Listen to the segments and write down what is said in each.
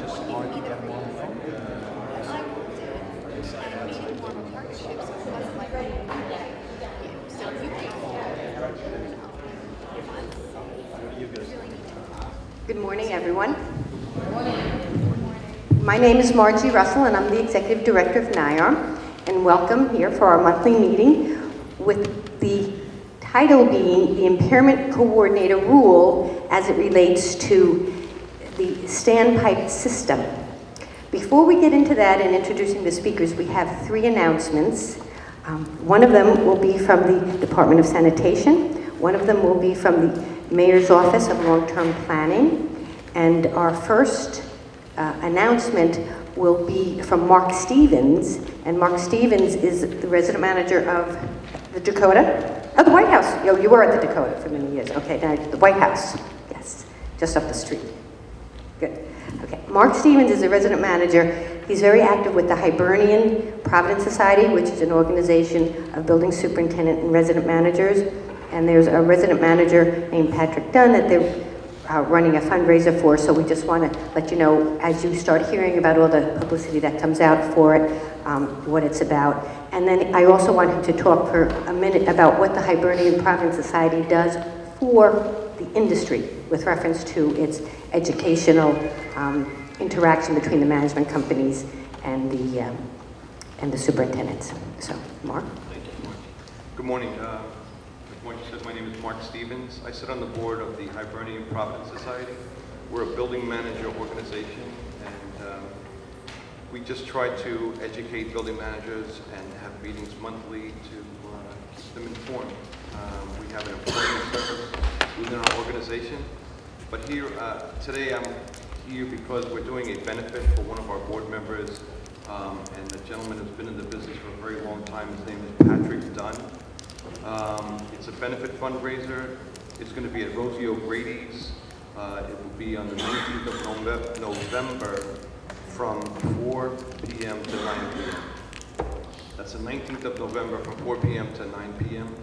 just Margie get them on the phone? Good morning, everyone. My name is Margie Russell, and I'm the Executive Director of NYARM, and welcome here for our monthly meeting with the title being the Impairment Coordinator Rule as it relates to the standpipe system. Before we get into that and introducing the speakers, we have three announcements. One of them will be from the Department of Sanitation. One of them will be from the Mayor's Office of Long-Term Planning. And our first announcement will be from Mark Stevens. And Mark Stevens is the resident manager of the Dakota. Oh, the White House. Oh, you were at the Dakota for many years. Okay, now the White House. Yes, just up the street. Good. Okay, Mark Stevens is a resident manager. He's very active with the Hibernian Providence Society, which is an organization of building superintendent and resident managers. And there's a resident manager named Patrick Dunn that they're running a fundraiser for. So we just want to let you know, as you start hearing about all the publicity that comes out for it, what it's about. And then I also want him to talk for a minute about what the Hibernian Providence Society does for the industry with reference to its educational interaction between the management companies and the superintendents. So, Mark. Thank you, Mark. Good morning. Like Margie says, my name is Mark Stevens. I sit on the board of the Hibernian Providence Society. We're a building manager organization, and we just try to educate building managers and have meetings monthly to keep them informed. We have an employee service within our organization. But here, today I'm here because we're doing a benefit for one of our board members, and the gentleman has been in the business for a very long time. His name is Patrick Dunn. It's a benefit fundraiser. It's going to be at Rosie O'Grady's. It will be on the 19th of November from 4 p.m. to 9 p.m. That's the 19th of November from 4 p.m. to 9 p.m.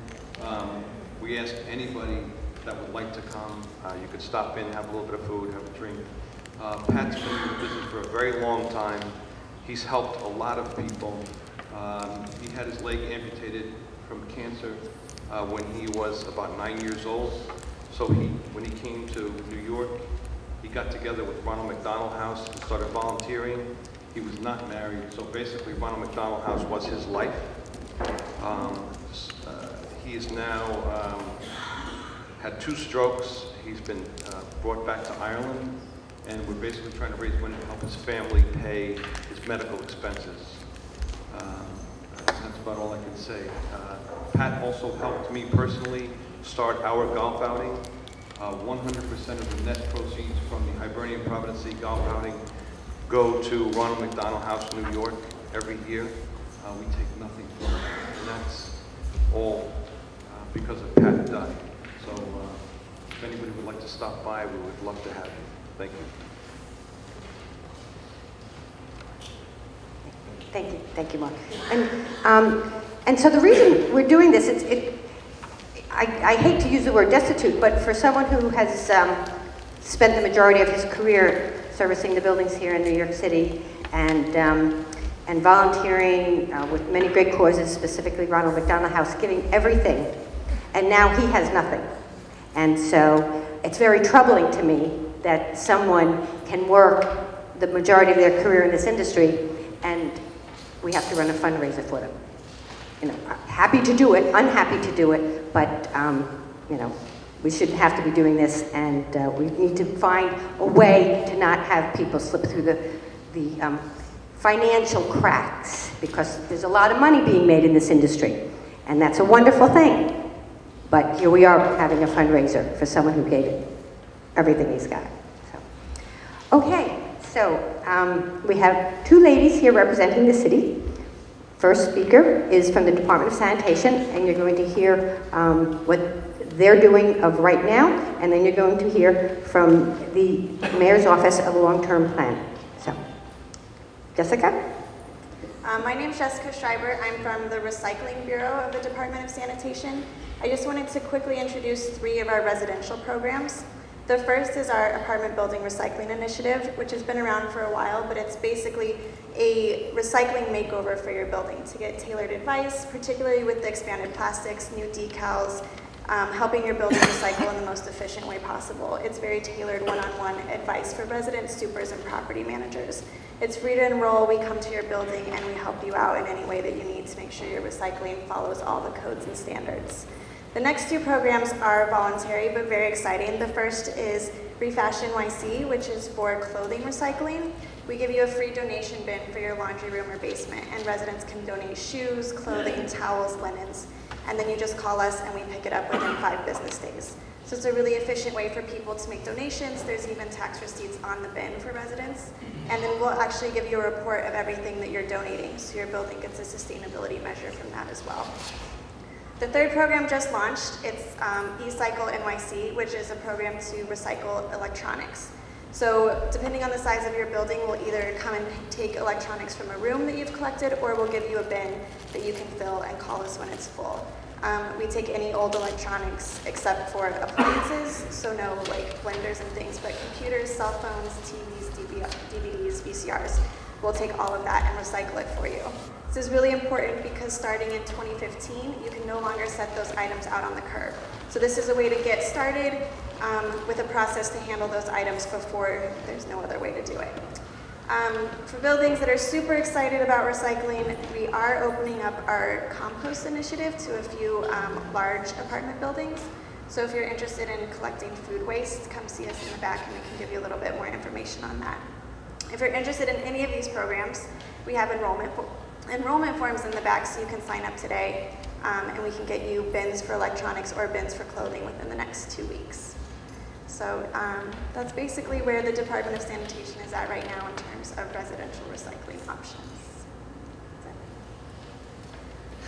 We ask anybody that would like to come. You could stop in, have a little bit of food, have a drink. Pat's been in the business for a very long time. He's helped a lot of people. He had his leg amputated from cancer when he was about 9 years old. So when he came to New York, he got together with Ronald McDonald House and started volunteering. He was not married, so basically Ronald McDonald House was his life. He is now had 2 strokes. He's been brought back to Ireland, and we're basically trying to raise money to help his family pay his medical expenses. That's about all I can say. Pat also helped me personally start our golf outing. 100% of the net proceeds from the Hibernian Providence Golf outing go to Ronald McDonald House, New York, every year. We take nothing from it, and that's all because of Pat Dunn. So if anybody would like to stop by, we would love to have you. Thank you. Thank you, Mark. And so the reason we're doing this, I hate to use the word destitute, but for someone who has spent the majority of his career servicing the buildings here in New York City and volunteering with many great causes, specifically Ronald McDonald House, giving everything, and now he has nothing. And so it's very troubling to me that someone can work the majority of their career in this industry and we have to run a fundraiser for them. You know, happy to do it, unhappy to do it, but you know, we shouldn't have to be doing this, and we need to find a way to not have people slip through the financial cracks, because there's a lot of money being made in this industry, and that's a wonderful thing. But here we are having a fundraiser for someone who gave everything he's got. So, okay. So we have 2 ladies here representing the city. First speaker is from the Department of Sanitation, and you're going to hear what they're doing of right now, and then you're going to hear from the Mayor's Office of Long-Term Planning. So, Jessica? My name is Jessica Schreiber. I'm from the Recycling Bureau of the Department of Sanitation. I just wanted to quickly introduce 3 of our residential programs. The first is our apartment building recycling initiative, which has been around for a while, but it's basically a recycling makeover for your building to get tailored advice, particularly with the expanded plastics, new decals, helping your building recycle in the most efficient way possible. It's very tailored one-on-one advice for residents, supers, and property managers. It's free to enroll. We come to your building and we help you out in any way that you need to make sure your recycling follows all the codes and standards. The next two programs are voluntary but very exciting. The first is Refashion NYC, which is for clothing recycling. We give you a free donation bin for your laundry room or basement, and residents can donate shoes, clothing, towels, linens, and then you just call us and we pick it up within 5 business days. So it's a really efficient way for people to make donations. There's even tax receipts on the bin for residents. And then we'll actually give you a report of everything that you're donating, so your building gets a sustainability measure from that as well. The third program just launched. It's eCycle NYC, which is a program to recycle electronics. So depending on the size of your building, we'll either come and take electronics from a room that you've collected, or we'll give you a bin that you can fill and call us when it's full. We take any old electronics except for appliances, so no like blenders and things, but computers, cell phones, TVs, DVDs, VCRs. We'll take all of that and recycle it for you. This is really important because starting in 2015, you can no longer set those items out on the curb. So this is a way to get started with a process to handle those items before there's no other way to do it. For buildings that are super excited about recycling, we are opening up our compost initiative to a few large apartment buildings. So if you're interested in collecting food waste, come see us in the back and we can give you a little bit more information on that. If you're interested in any of these programs, we have enrollment forms in the back, so you can sign up today and we can get you bins for electronics or bins for clothing within the next 2 weeks. So that's basically where the Department of Sanitation is at right now in terms of residential recycling options.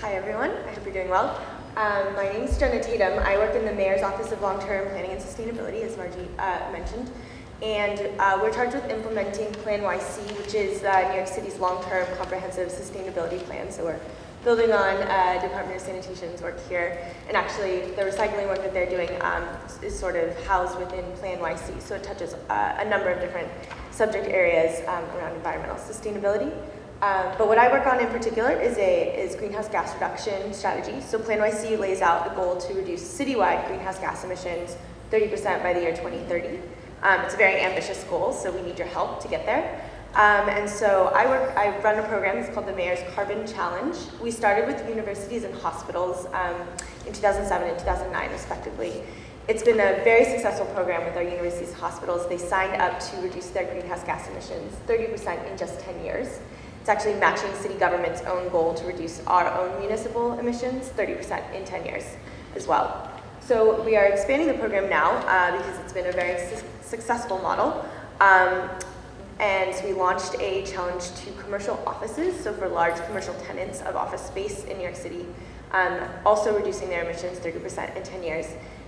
Hi everyone, I hope you're doing well. My name is Jenna Tatum. I work in the Mayor's Office of Long-Term Planning and Sustainability, as Margie mentioned. And we're charged with implementing Plan YC, which is New York City's long-term comprehensive sustainability plan. So we're building on Department of Sanitation's work here. And actually, the recycling work that they're doing is sort of housed within Plan YC. So it touches a number of different subject areas around environmental sustainability. But what I work on in particular is greenhouse gas reduction strategy. So Plan YC lays out a goal to reduce citywide greenhouse gas emissions 30% by the year 2030. It's a very ambitious goal, so we need your help to get there. And so I run a program, it's called the Mayor's Carbon Challenge. We started with universities and hospitals in 2007 and 2009, respectively. It's been a very successful program with our universities and hospitals. They signed up to reduce their greenhouse gas emissions 30% in just 10 years. It's actually matching city government's own goal to reduce our own municipal emissions 30% in 10 years as well. So we are expanding the program now because it's been a very successful model. And we launched a challenge to commercial offices, so for large commercial tenants of office space in New York City, also reducing their emissions 30% in 10 years.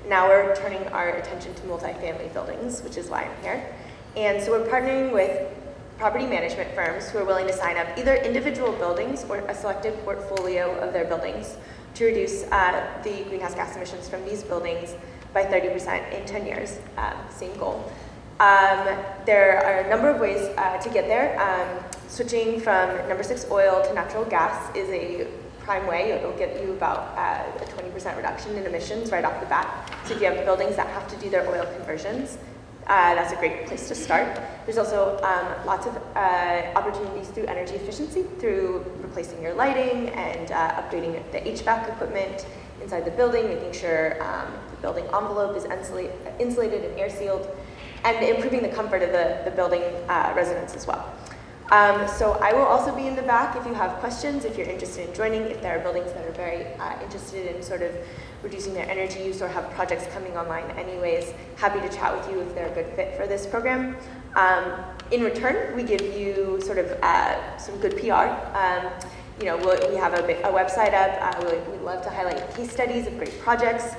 Now we're turning our attention to multifamily buildings, which is why I'm here. And so we're partnering with property management firms who are willing to sign up either individual buildings or a selected portfolio of their buildings to reduce the greenhouse gas emissions from these buildings by 30% in 10 years, same goal. There are a number of ways to get there. Switching from number 6 oil to natural gas is a prime way. It'll get you about a 20% reduction in emissions right off the bat. So if you have buildings that have to do their oil conversions, that's a great place to start. There's also lots of opportunities through energy efficiency, through replacing your lighting and upgrading the HVAC equipment inside the building, making sure the building envelope is insulated and air sealed, and improving the comfort of the building residents as well. So I will also be in the back if you have questions, if you're interested in joining, if there are buildings that are very interested in sort of reducing their energy use or have projects coming online anyways, happy to chat with you if they're a good fit for this program. In return, we give you sort of some good PR. We have a website up. We'd love to highlight case studies of great projects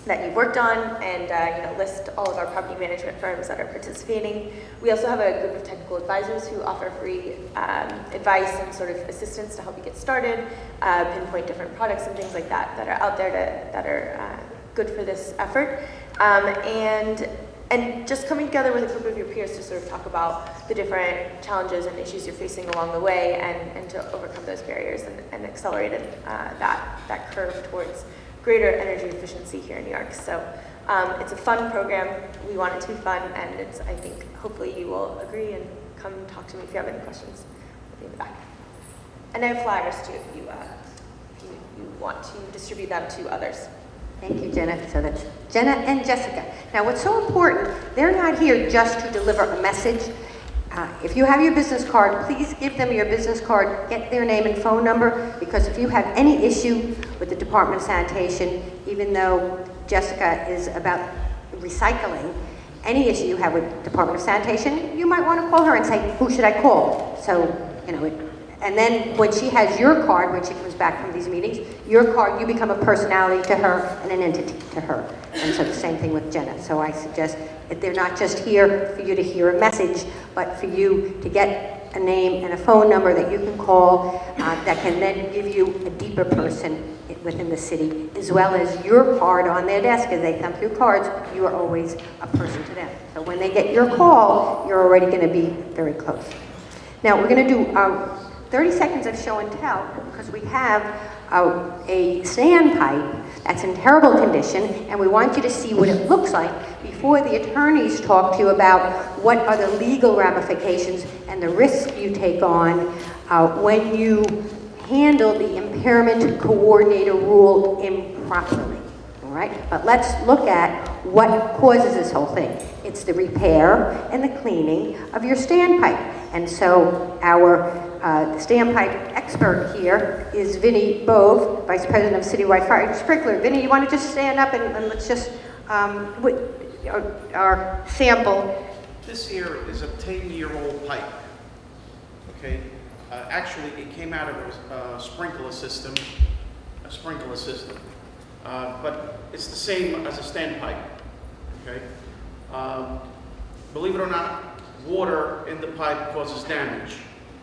that you've worked on, and list all of our property management firms that are participating. We also have a group of technical advisors who offer free advice and sort of assistance to help you get started, pinpoint different products and things like that that are out there that are good for this effort. And just coming together with a group of your peers to sort of talk about the different challenges and issues you're facing along the way and to overcome those barriers and accelerate that curve towards greater energy efficiency here in New York. So it's a fun program. We want it to be fun, and I think hopefully you will agree and come talk to me if you have any questions. I'll be in the back. And I have flyers too if you want to distribute them to others. Thank you, Jenna. So that's Jenna and Jessica. Now, what's so important, they're not here just to deliver a message. If you have your business card, please give them your business card, get their name and phone number, because if you have any issue with the Department of Sanitation, even though Jessica is about recycling, any issue you have with Department of Sanitation, you might want to call her and say, who should I call? So, you know, and then when she has your card, when she comes back from these meetings, your card, you become a personality to her and an entity to her. And so the same thing with Jenna. So I suggest that they're not just here for you to hear a message, but for you to get a name and a phone number that you can call that can then give you a deeper person within the city, as well as your card on their desk. As they come through cards, you are always a person to them. So when they get your call, you're already going to be very close. Now we're going to do 30 seconds of show and tell, because we have a standpipe that's in terrible condition, and we want you to see what it looks like before the attorneys talk to you about what are the legal ramifications and the risk you take on when you handle the Impairment Coordinator Rule improperly. All right? But let's look at what causes this whole thing. It's the repair and the cleaning of your standpipe. And so our standpipe expert here is Wenig, Vice President of Citywide Fire Sprinkler. Vinny, you want to just stand up and let's just, our sample. This here is a 10-year-old pipe, okay? Actually, it came out of a sprinkler system, but it's the same as a standpipe, okay? Believe it or not, water in the pipe causes damage.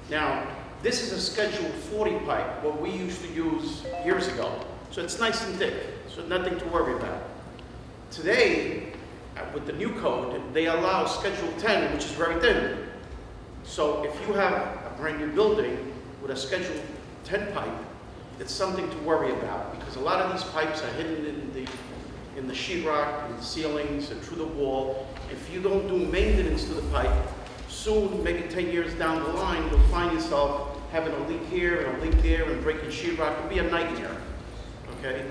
Now, this is a Schedule 40 pipe, what we used to use years ago. So it's nice and thick, so nothing to worry about. Today, with the new code, they allow Schedule 10, which is very thin. So if you have a brand new building with a Schedule 10 pipe, it's something to worry about, because a lot of these pipes are hidden in the sheetrock, in the ceilings, and through the wall. If you don't do maintenance to the pipe, soon, maybe 10 years down the line, you'll find yourself having a leak here and a leak there and breaking sheetrock. It'll be a nightmare, okay?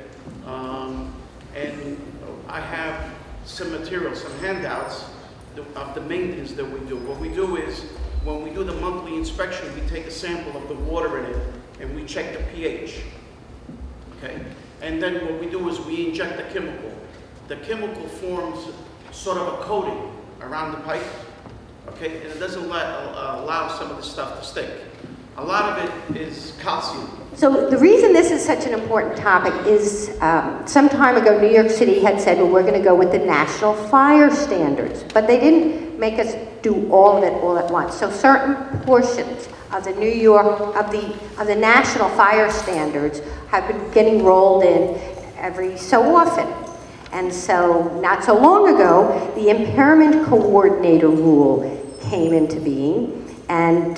And I have some materials, some handouts of the maintenance that we do. What we do is, when we do the monthly inspection, we take a sample of the water in it and we check the pH, okay? And then what we do is we inject the chemical. The chemical forms sort of a coating around the pipe, okay? And it doesn't allow some of the stuff to stick. A lot of it is calcium. So the reason this is such an important topic is some time ago New York City had said, well, we're going to go with the national fire standards, but they didn't make us do all of it all at once. So certain portions of the of the national fire standards have been getting rolled in every so often. And so not so long ago, the Impairment Coordinator Rule came into being, and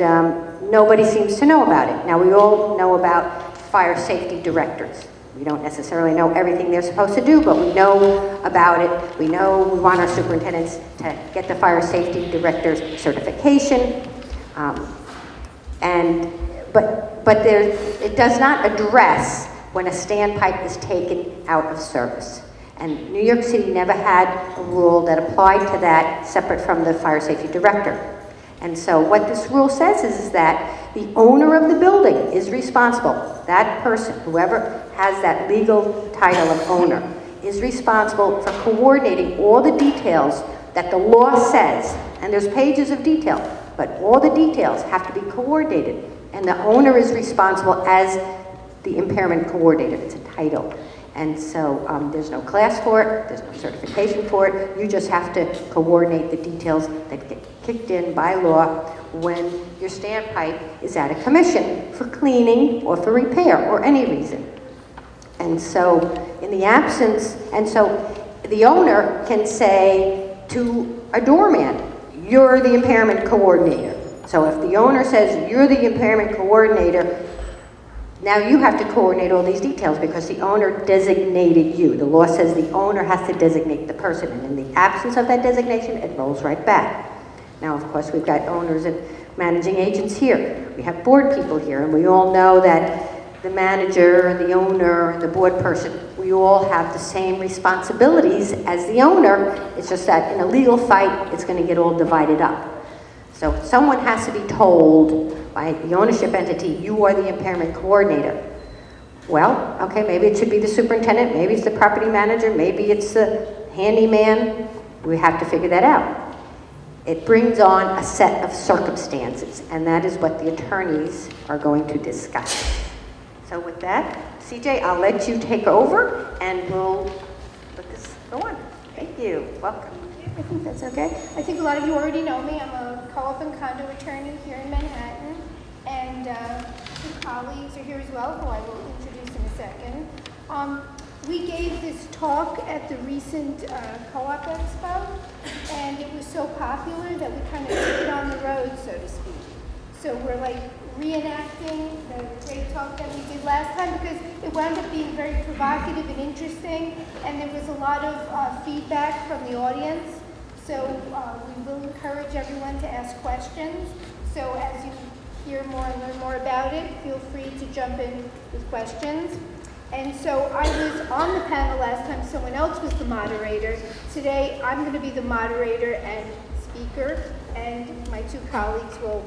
nobody seems to know about it. Now, we all know about fire safety directors. We don't necessarily know everything they're supposed to do, but we know about it. We know we want our superintendents to get the fire safety director's certification. But it does not address when a standpipe is taken out of service. And New York City never had a rule that applied to that separate from the fire safety director. And so what this rule says is that the owner of the building is responsible. That person, whoever has that legal title of owner, is responsible for coordinating all the details that the law says. And there's pages of detail, but all the details have to be coordinated. And the owner is responsible as the impairment coordinator. It's a title. And so there's no class for it, there's no certification for it. You just have to coordinate the details that get kicked in by law when your standpipe is out of commission for cleaning or for repair or any reason. And so in the absence, and so the the owner can say to a doorman, you're the impairment coordinator. So if the owner says, you're the impairment coordinator, now you have to coordinate all these details because the owner designated you. The law says the owner has to designate the person, and in the absence of that designation, it rolls right back. Now, of course, we've got owners and managing agents here. We have board people here, and we all know that the manager and the owner and the board person, we all have the same responsibilities as the owner. It's just that in a legal fight, it's going to get all divided up. So someone has to be told by the ownership entity, you are the impairment coordinator. Well, okay, maybe it should be the superintendent, maybe it's the property manager, maybe it's the handyman. We have to figure that out. It brings on a set of circumstances, and that is what the attorneys are going to discuss. So with that, CJ, I'll let you take over, and we'll let this go on. Thank you. Welcome. I think that's okay. I think a lot of you already know me. I'm a co-op and condo attorney here in Manhattan, and two colleagues are here as well, who I will introduce in a second. We gave this talk at the recent co-op expo, and it was so popular that we kind of took it on the road, so to speak. So we're like reenacting the great talk that we did last time because it wound up being very provocative and interesting, and there was a lot of feedback from the audience. So we will encourage everyone to ask questions. So as you hear more and learn more about it, feel free to jump in with questions. And so I was on the panel last time, someone else was the moderator. Today I'm going to be the moderator and speaker, and my two colleagues will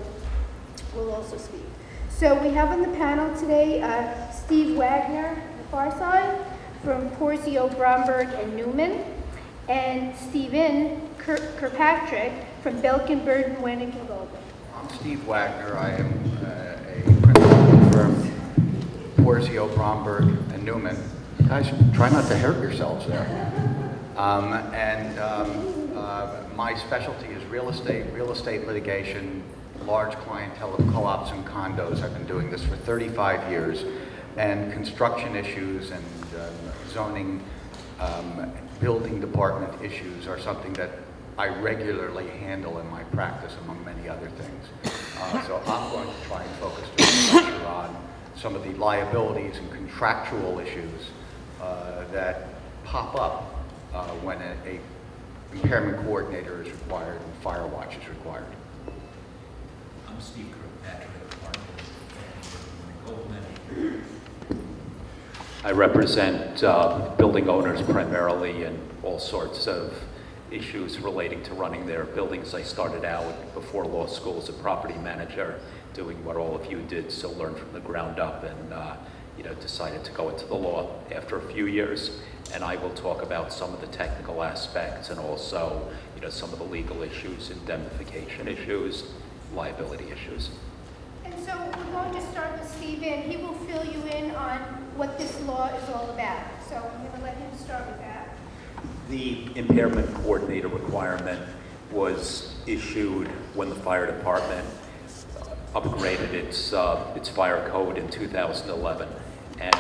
also speak. So we have on the panel today Steve Wagner, on the far side, from Porzio, Bromberg, and Newman, and Stephen Kirkpatrick from Belkin, Berger, Wenig, and Goldman. I'm Steve Wagner. I am a principal from Porzio, Bromberg, and Newman. Guys, try not to hurt yourselves there. My specialty is real estate litigation, large clientele of co-ops and condos. I've been doing this for 35 years, and construction issues and zoning, building department issues are something that I regularly handle in my practice, among many other things. So I'm going to try and focus the lecture on some of the liabilities and contractual issues that pop up when a impairment coordinator is required and fire watch is required. I'm Steve Kirkpatrick, Goldman. I represent building owners primarily in all sorts of issues relating to running their buildings. I started out before law school as a property manager, doing what all of you did, so learned from the ground up, and decided to go into the law after a few years. And I will talk about some of the technical aspects and also, some of the legal issues, indemnification issues, liability issues. And so we're going to start with Stephen. He will fill you in on what this law is all about. So I'm going to let him start with that. The impairment coordinator requirement was issued when the fire department upgraded its fire code in 2011. And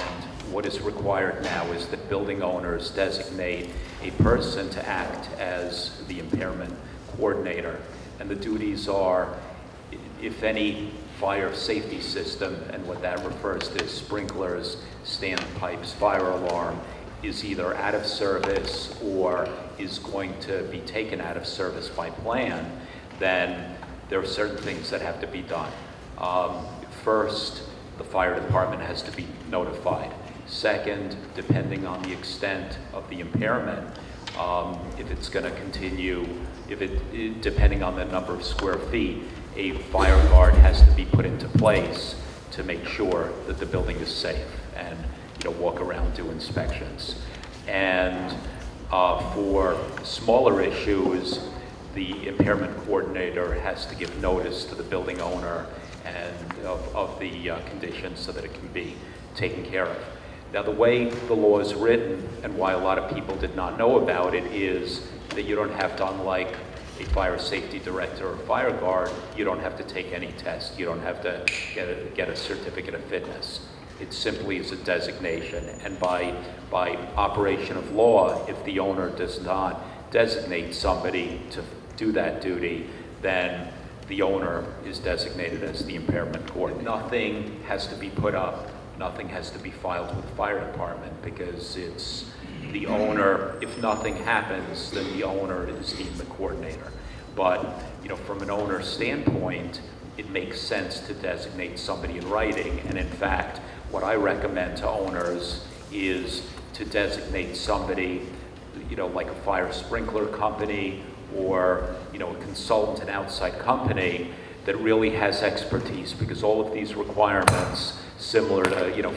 what is required now is that building owners designate a person to act as the impairment coordinator. And the duties are, if any fire safety system, and what that refers to is sprinklers, standpipes, fire alarm, is either out of service or is going to be taken out of service by plan, then there are certain things that have to be done. First, the fire department has to be notified. Second, depending on the extent of the impairment, if it's going to continue, depending on the number of square feet, a fire guard has to be put into place to make sure that the building is safe and walk around, do inspections. And for smaller issues, the impairment coordinator has to give notice to the building owner and of the conditions so that it can be taken care of. Now, the way the law is written and why a lot of people did not know about it is that you don't have to, unlike a fire safety director or fire guard, you don't have to take any test. You don't have to get a certificate of fitness. It simply is a designation, and by operation of law, if the owner does not designate somebody to do that duty, then the owner is designated as the impairment coordinator. Nothing has to be put up, nothing has to be filed with the fire department, because it's the owner. If nothing happens, then the owner is deemed the coordinator. But, you know, from an owner standpoint, it makes sense to designate somebody in writing, and in fact, what I recommend to owners is to designate somebody, you know, like a fire sprinkler company, or, you know, a consultant, an outside company that really has expertise, because all of these requirements, similar to, you know,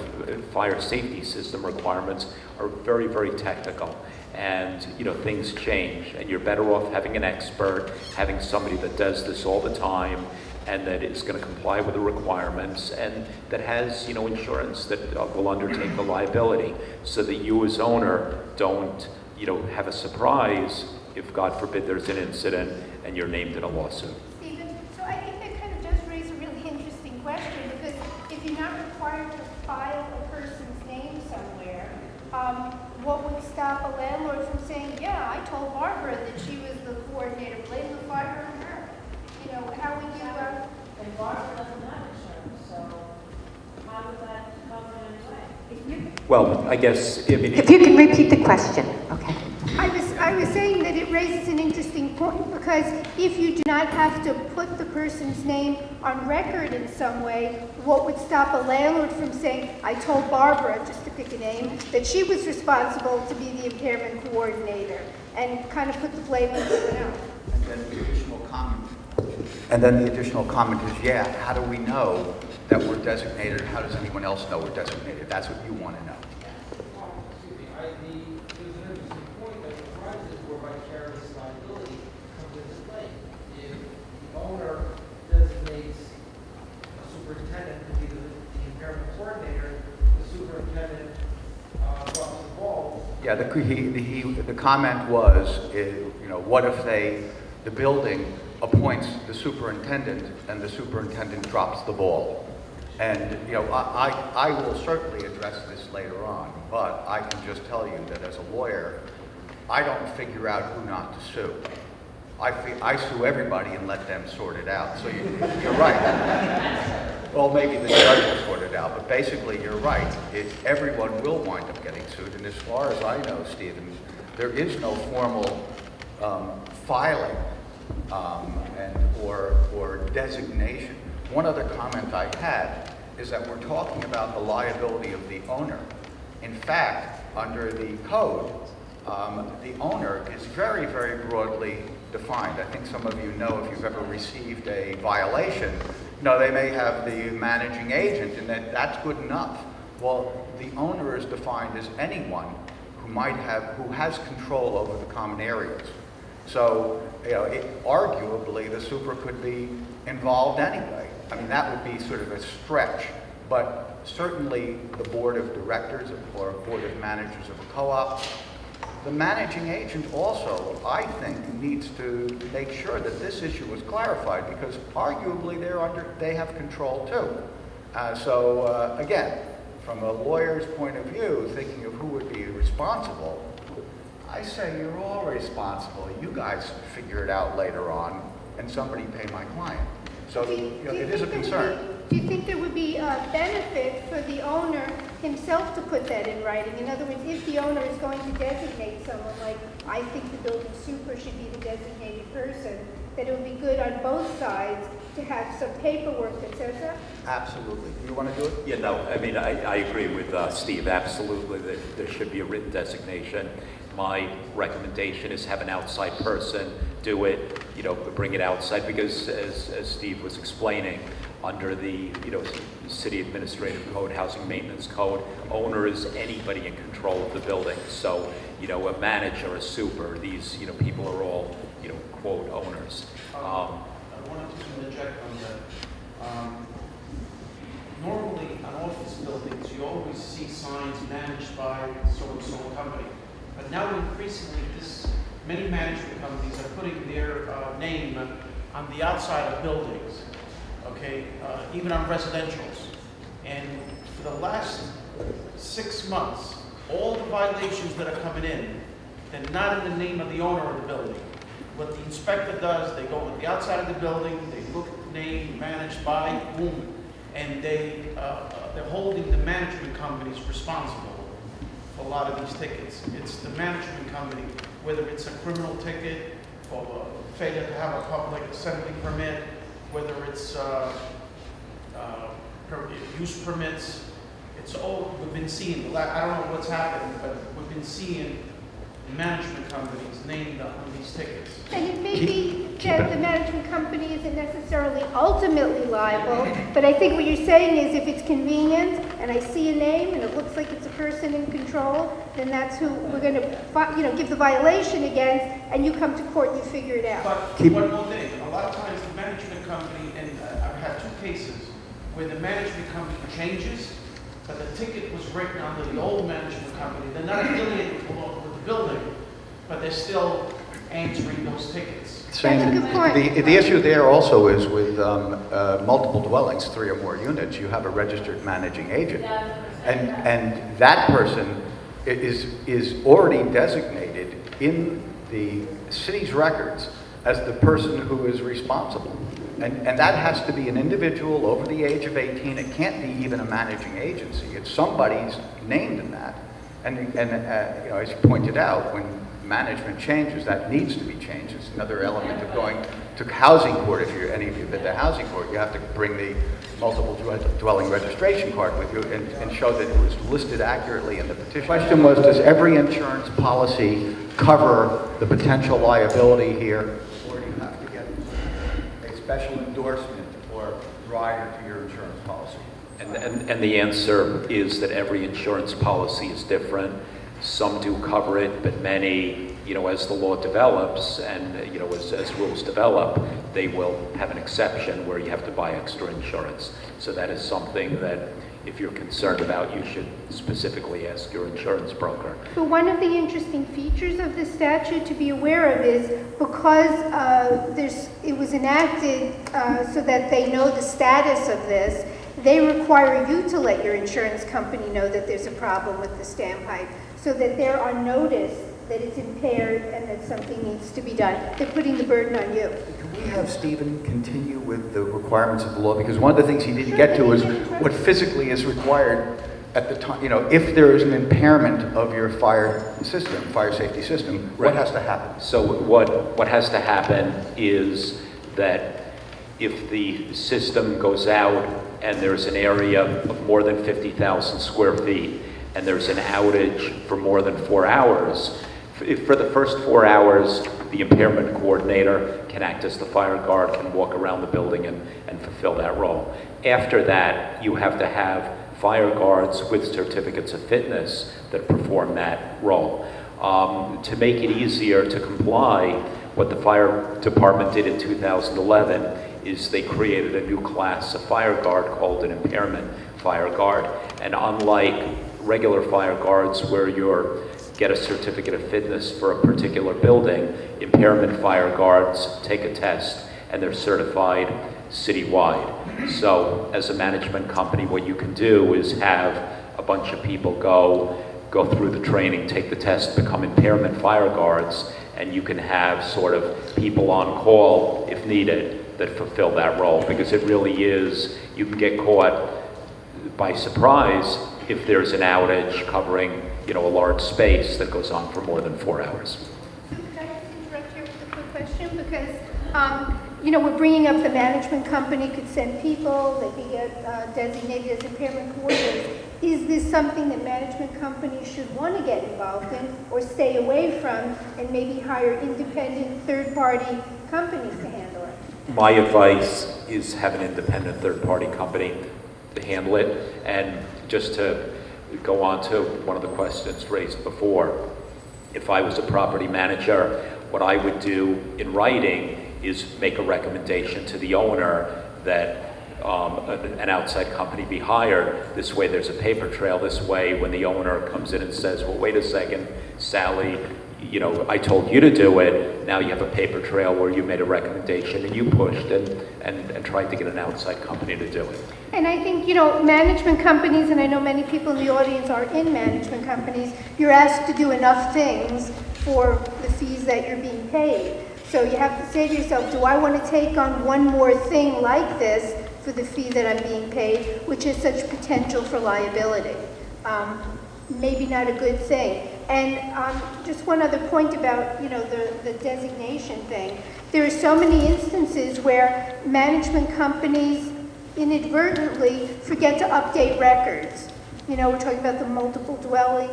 fire safety system requirements, are very, very technical. And, you know, things change, and you're better off having an expert, having somebody that does this all the time, and that is going to comply with the requirements, and that has, you know, insurance that will undertake the liability, so that you as owner don't, you know, have a surprise if, God forbid, there's an incident and you're named in a lawsuit. Stephen, so I think that kind of does raise a really interesting question, because if you're not required to file a person's name somewhere, what would stop a landlord from saying, yeah, I told Barbara that she was the coordinator, blame the fire on her? You know, how would you... And Barbara doesn't have insurance, so how would that cover it anyway? Well, I guess, I mean, If you can repeat the question, okay. I was saying that it raises an interesting point, because if you do not have to put the person's name on record in some way, what would stop a landlord from saying, I told Barbara, just to pick a name, that she was responsible to be the impairment coordinator, and kind of put the blame on someone else? And then the additional comment is, yeah, how do we know that we're designated? How does anyone else know we're designated? That's what you want to know. Excuse me, there's an interesting point that arises where vicarious liability comes into play. If the owner designates a superintendent to be the impairment coordinator, the superintendent drops the ball. Yeah, the comment was, you know, what if the building appoints the superintendent and the superintendent drops the ball? And, you know, I will certainly address this later on, but I can just tell you that as a lawyer, I don't figure out who not to sue. I sue everybody and let them sort it out. So you're right. Well, maybe the judge will sort it out, but basically you're right. Everyone will wind up getting sued, and as far as I know, Stephen, there is no formal filing or designation. One other comment I had is that we're talking about the liability of the owner. In fact, under the code, the owner is very, very broadly defined. I think some of you know, if you've ever received a violation, you know, they may have the managing agent, and that's good enough. Well, the owner is defined as anyone who has control over the common areas. So, you know, arguably, the super could be involved anyway. I mean, that would be sort of a stretch, but certainly the board of directors or board of managers of a co-op, the managing agent also, I think, needs to make sure that this issue is clarified, because arguably they have control too. Again, from a lawyer's point of view, thinking of who would be responsible, I say you're all responsible. You guys figure it out later on, and somebody pay my client. So you know, it is a concern. Do you think there would be a benefit for the owner himself to put that in writing? In other words, if the owner is going to designate someone, like I think the building super should be the designated person, that it would be good on both sides to have some paperwork that says that? Absolutely. You want to do it? yeah, no, I mean, I agree with Steve, absolutely, that there should be a written designation. My recommendation is have an outside person do it, you know, bring it outside, because as Steve was explaining, under the, you know, City Administrative Code, Housing Maintenance Code, owner is anybody in control of the building. So, you know, a manager, a super, these, you know, people are all, you know, quote, owners. I wanted to interject on that. Normally, on office buildings, you always see signs managed by so-and-so company. But now increasingly, many management companies are putting their name on the outside of buildings, okay, even on residentials. And for the last 6 months, all the violations that are coming in, they're not in the name of the owner of the building. What the inspector does, they go with the outside of the building, they look at the name, managed by whom, and they're holding the management companies responsible for a lot of these tickets. It's the management company, whether it's a criminal ticket for failure to have a public assembly permit, whether it's use permits. It's all we've been seeing. I don't know what's happened, but we've been seeing management companies named on these tickets. And it may be that the management company isn't necessarily ultimately liable, but I think what you're saying is if it's convenient and I see a name and it looks like it's a person in control, then that's who we're going to, give the violation against, and you come to court and you figure it out. But one more thing, a lot of times the management company, and I've had 2 cases where the management company changes, but the ticket was written under the old management company. They're not affiliated with the building, but they're still answering those tickets. That's a good point. The issue there also is with multiple dwellings, 3 or more units, you have a registered managing agent. And that person is already designated in the city's records as the person who is responsible. And that has to be an individual over the age of 18. It can't be even a managing agency. It's somebody's named in that. And as you pointed out, when management changes, that needs to be changed. It's another element of going to housing court. If any of you have been to housing court, you have to bring the multiple dwelling registration card with you and show that it was listed accurately in the petition. The question was, does every insurance policy cover the potential liability here, or do you have to get a special endorsement or rider to your insurance policy? And the answer is that every insurance policy is different. Some do cover it, but many, as the law develops and, as rules develop, they will have an exception where you have to buy extra insurance. So that is something that, if you're concerned about, you should specifically ask your insurance broker. So one of the interesting features of this statute to be aware of is because it was enacted so that they know the status of this, they require you to let your insurance company know that there's a problem with the standpipe so that they're on notice that it's impaired and that something needs to be done. They're putting the burden on you. Can we have Stephen continue with the requirements of the law? Because one of the things he didn't get to is what physically is required at the time. If there is an impairment of your fire safety system, what has to happen? So what has to happen is that if the system goes out and there's an area of more than 50,000 square feet and there's an outage for more than 4 hours, for the first 4 hours, the impairment coordinator can act as the fire guard, can walk around the building and fulfill that role. After that, you have to have fire guards with certificates of fitness that perform that role. To make it easier to comply, what the fire department did in 2011 is they created a new class of fire guard called an impairment fire guard. And unlike regular fire guards where you get a certificate of fitness for a particular building, impairment fire guards take a test and they're certified citywide. So as a management company, what you can do is have a bunch of people go through the training, take the test, become impairment fire guards, and you can have sort of people on call if needed that fulfill that role, because it really is, you can get caught by surprise if there's an outage covering, a large space that goes on for more than 4 hours. Can I just interrupt here with a quick question? Because, we're bringing up the management company could send people, they could get designated as impairment coordinators. Is this something that management companies should want to get involved in or stay away from and maybe hire independent third-party companies to handle it? My advice is have an independent third-party company to handle it. And just to go on to one of the questions raised before, if I was a property manager, what I would do in writing is make a recommendation to the owner that an outside company be hired. This way there's a paper trail. This way when the owner comes in and says, well, wait a second, Sally, you know, I told you to do it, now you have a paper trail where you made a recommendation and you pushed and tried to get an outside company to do it. And I think, you know, management companies, and I know many people in the audience are in management companies, you're asked to do enough things for the fees that you're being paid. So you have to say to yourself, do I want to take on one more thing like this for the fee that I'm being paid, which is such potential for liability? Maybe not a good thing. And just one other point about, you know, the designation thing. There are so many instances where management companies inadvertently forget to update records. You know, we're talking about the multiple dwelling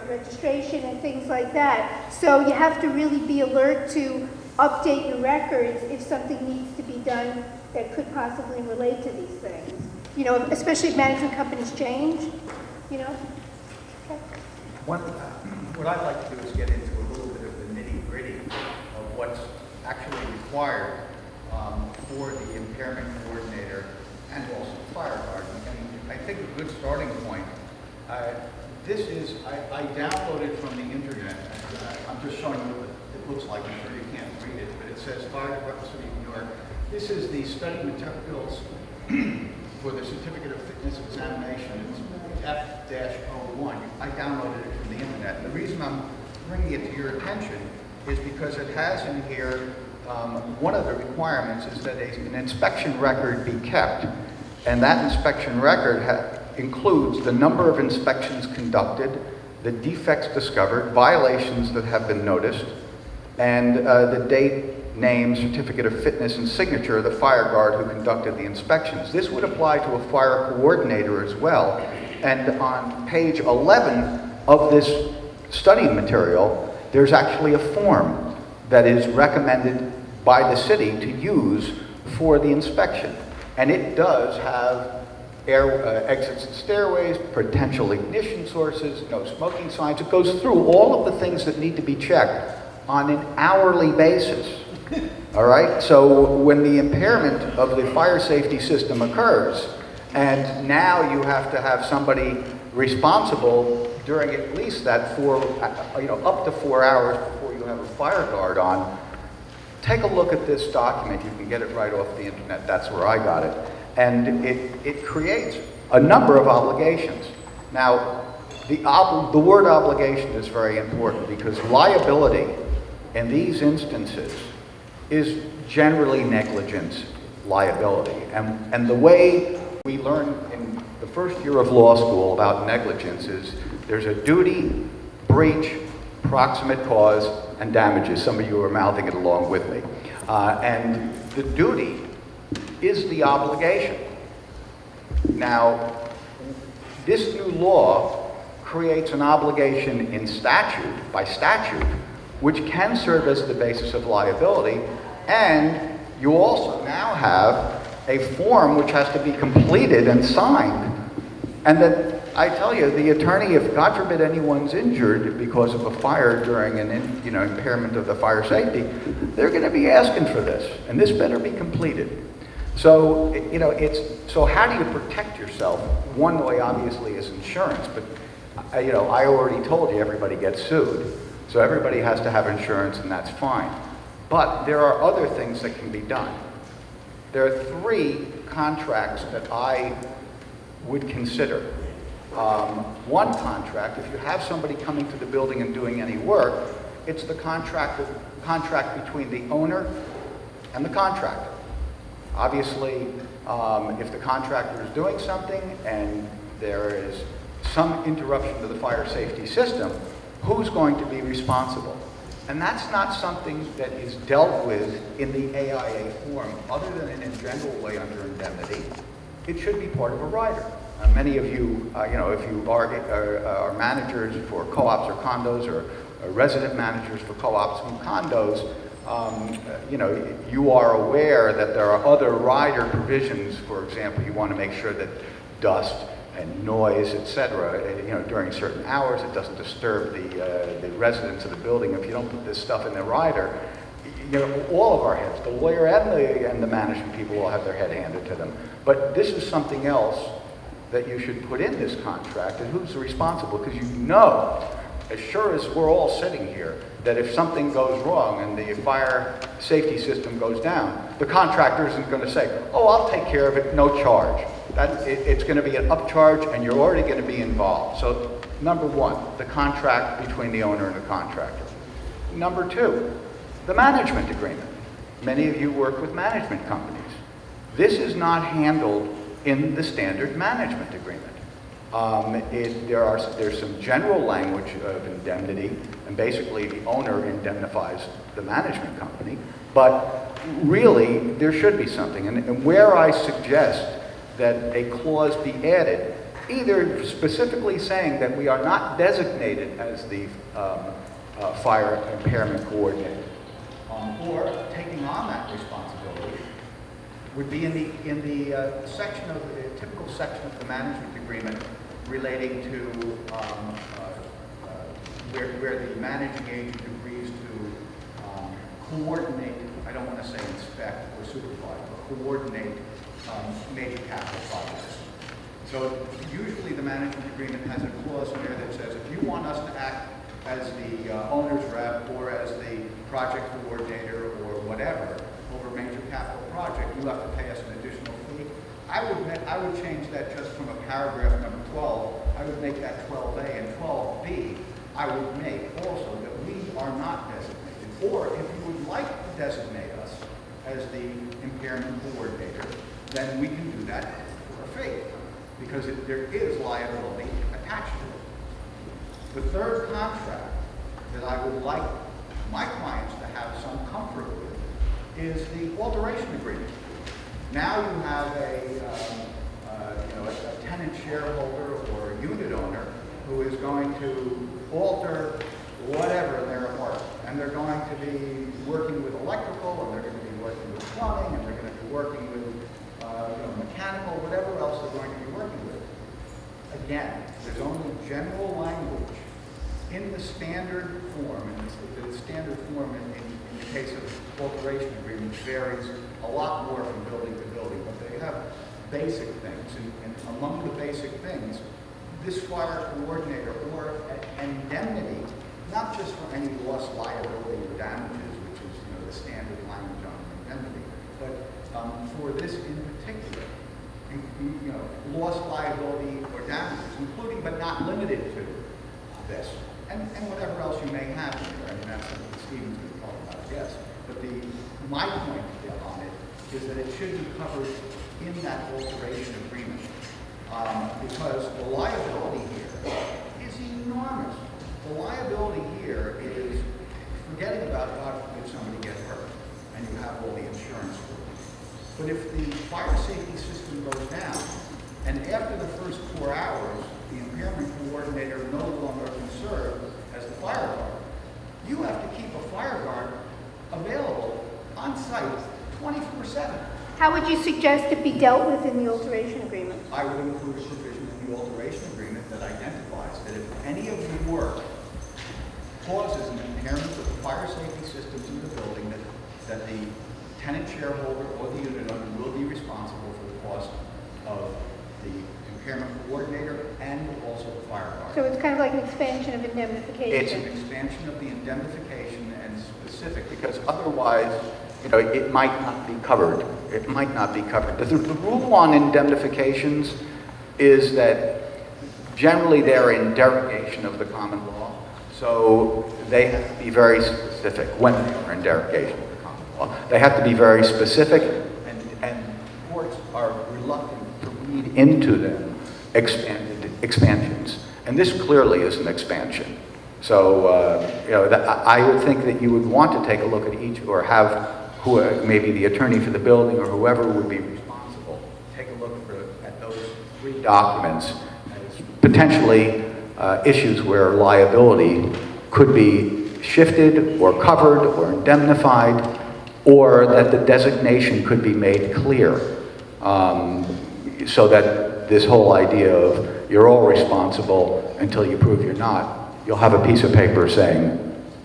registration and things like that. So you have to really be alert to update your records if something needs to be done that could possibly relate to these things. You know, especially if management companies change, you know. Okay. What I'd like to do is get into a little bit of the nitty-gritty of what's actually required for the impairment coordinator and also the fire guard. And I think a good starting point, this is, I downloaded from the internet. I'm just showing you what it looks like. I'm sure you can't read it, but it says Fire Department, City of New York. This is the study materials for the Certificate of Fitness Examination. It's F-01. I downloaded it from the internet. And the reason I'm bringing it to your attention is because it has in here, one of the requirements is that an inspection record be kept. And that inspection record includes the number of inspections conducted, the defects discovered, violations that have been noticed, and the date, name, certificate of fitness, and signature of the fire guard who conducted the inspections. This would apply to a fire coordinator as well. And on page 11 of this study material, there's actually a form that is recommended by the city to use for the inspection. And it does have exits and stairways, potential ignition sources, no smoking signs. It goes through all of the things that need to be checked on an hourly basis. All right, so when the impairment of the fire safety system occurs, and now you have to have somebody responsible during at least that up to 4 hours before you have a fire guard on, take a look at this document. You can get it right off the internet. That's where I got it. And it creates a number of obligations. Now, the word obligation is very important because liability in these instances is generally negligence liability. And the way we learn in the first year of law school about negligence is there's a duty, breach, proximate cause, and damages. Some of you are mouthing it along with me. And the duty is the obligation. Now, this new law creates an obligation in statute, by statute, which can serve as the basis of liability, and you also now have a form which has to be completed and signed. And that, I tell you, the attorney, if God forbid anyone's injured because of a fire during an impairment of the fire safety, they're going to be asking for this, and this better be completed. So, so how do you protect yourself? One way, obviously, is insurance, but, I already told you everybody gets sued. So everybody has to have insurance, and that's fine. But there are other things that can be done. There are 3 contracts that I would consider. One contract, if you have somebody coming to the building and doing any work, it's the contract between the owner and the contractor. Obviously, if the contractor is doing something and there is some interruption to the fire safety system, who's going to be responsible? And that's not something that is dealt with in the AIA form, other than in a general way under indemnity. It should be part of a rider. Many of you, if you are managers for co-ops or condos, or resident managers for co-ops and condos, you are aware that there are other rider provisions. For example, you want to make sure that dust and noise, etc., during certain hours, it doesn't disturb the residents of the building. If you don't put this stuff in the rider, all of our heads, the lawyer and the management people, will have their head handed to them. But this is something else that you should put in this contract, and who's responsible, because as sure as we're all sitting here, that if something goes wrong and the fire safety system goes down, the contractor isn't going to say, oh, I'll take care of it, no charge. It's going to be an upcharge, and you're already going to be involved. So, number one, the contract between the owner and the contractor. Number two, the management agreement. Many of you work with management companies. This is not handled in the standard management agreement. There's some general language of indemnity, and basically the owner indemnifies the management company, but really there should be something. And where I suggest that a clause be added, either specifically saying that we are not designated as the fire impairment coordinator, or taking on that responsibility, would be in the section of the typical section of the management agreement relating to where the managing agent agrees to coordinate, I don't want to say inspect or supervise, but coordinate major capital projects. So usually the management agreement has a clause in there that says if you want us to act as the owner's rep or as the project coordinator or whatever over a major capital project, you have to pay us an additional fee. I would change that just from a paragraph number 12. I would make that 12A, and 12B I would make also that we are not designated. Or if you would like to designate us as the impairment coordinator, then we can do that for a fee, because there is liability attached to it. The third contract that I would like my clients to have some comfort with is the alteration agreement. Now you have a tenant shareholder or a unit owner who is going to alter whatever in their apartment, and they're going to be working with electrical, and they're going to be working with plumbing, and they're going to be working with mechanical, whatever else they're going to be working with. Again, there's only general language in the standard form, and the standard form in the case of alteration agreements varies a lot more from building to building, but they have basic things, and among the basic things, this fire coordinator or an indemnity, not just for any loss, liability, or damages, which is the standard language on indemnity, but for this in particular, loss, liability, or damages, including but not limited to this, and whatever else you may have in there. I mean, that's something Stephen's going to talk about, yes. But my point on it is that it should be covered in that alteration agreement, because the liability here is enormous. The liability here is forgetting about God forbid somebody get hurt, and you have all the insurance for it. But if the fire safety system goes down, and after the first 4 hours, the impairment coordinator no longer can serve as the fire guard, you have to keep a fire guard available on site 24/7. How would you suggest it be dealt with in the alteration agreement? I would include a provision in the alteration agreement that identifies that if any of the work causes an impairment of the fire safety systems in the building, that the tenant shareholder or the unit owner will be responsible for the cost of the impairment coordinator and also the fire guard. So it's kind of like an expansion of indemnification. It's an expansion of the indemnification and specific, because otherwise, it might not be covered. It might not be covered. The rule on indemnifications is that generally they're in derogation of the common law, so they have to be very specific when they are in derogation of the common law. They have to be very specific, and courts are reluctant to read into them expansions. And this clearly is an expansion. So, I would think that you would want to take a look at each, or have maybe the attorney for the building or whoever would be responsible take a look at those 3 documents as potentially issues where liability could be shifted or covered or indemnified, or that the designation could be made clear, so that this whole idea of you're all responsible until you prove you're not, you'll have a piece of paper saying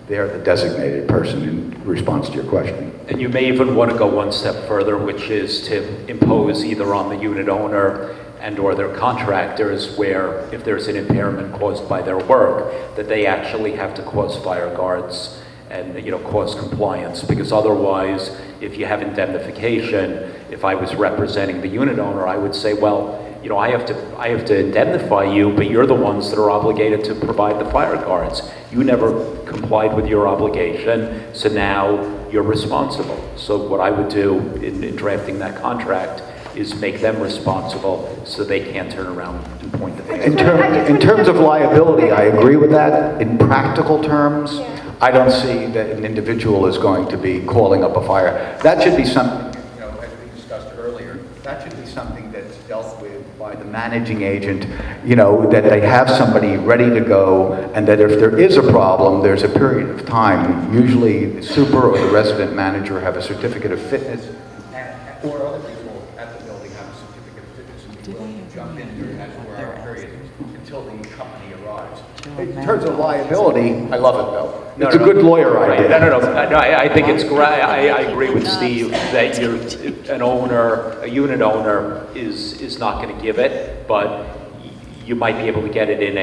they're the designated person in response to your question. And you may even want to go one step further, which is to impose either on the unit owner and or their contractors, where if there's an impairment caused by their work, that they actually have to cause fire guards and, you know, cause compliance, because otherwise, if you have indemnification, if I was representing the unit owner, I would say, well, you know, I have to indemnify you, but you're the ones that are obligated to provide the fire guards. You never complied with your obligation, so now you're responsible. So what I would do in drafting that contract is make them responsible so they can't turn around and point the finger. In terms of liability, I agree with that. In practical terms, I don't see that an individual is going to be calling up a fire. That should be something, you know, as we discussed earlier, that should be something that's dealt with by the managing agent, you know, that they have somebody ready to go, and that if there is a problem, there's a period of time. Usually the super or the resident manager have a certificate of fitness, or other people at the building have a certificate of fitness and be willing to jump in during that 4-hour period until the company arrives. In terms of liability, I love it though. It's a good lawyer idea. No, I think it's great. I agree with Steve that an owner, a unit owner, is not going to give it, but you might be able to get it in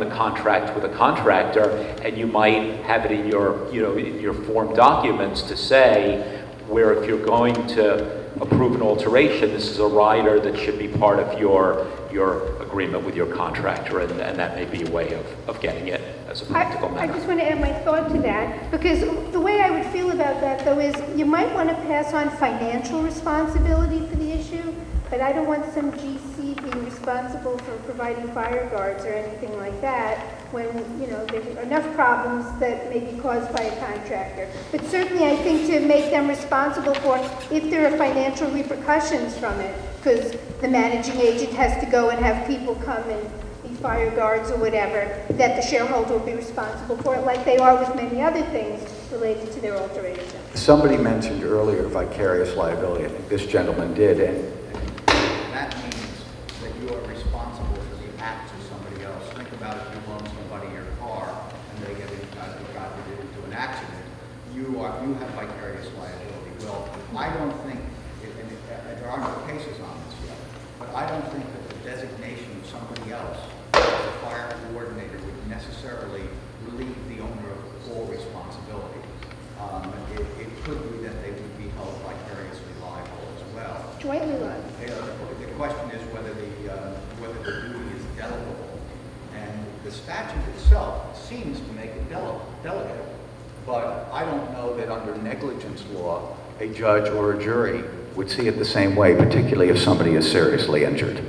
the contract with a contractor, and you might have it in your form documents to say where if you're going to approve an alteration, this is a rider that should be part of your agreement with your contractor, and that may be a way of getting it as a practical matter. I just want to add my thought to that, because the way I would feel about that, though, is you might want to pass on financial responsibility for the issue, but I don't want some GC being responsible for providing fire guards or anything like that when, you know, there's enough problems that may be caused by a contractor. But certainly I think to make them responsible for if there are financial repercussions from it, because the managing agent has to go and have people come and be fire guards or whatever, that the shareholder will be responsible for it, like they are with many other things related to their alteration. Somebody mentioned earlier vicarious liability. I think this gentleman did, and that means that you are responsible for the acts of somebody else. Think about if you loan somebody your car and they get into an accident, you have vicarious liability. Well, I don't think, and there are no cases on this yet, but I don't think that the designation of somebody else as a fire coordinator would necessarily relieve the owner of all responsibility. It could be that they would be held vicariously liable as well. Jointly liable. The question is whether the duty is delegable, and the statute itself seems to make it delegable. But I don't know that under negligence law, a judge or a jury would see it the same way, particularly if somebody is seriously injured.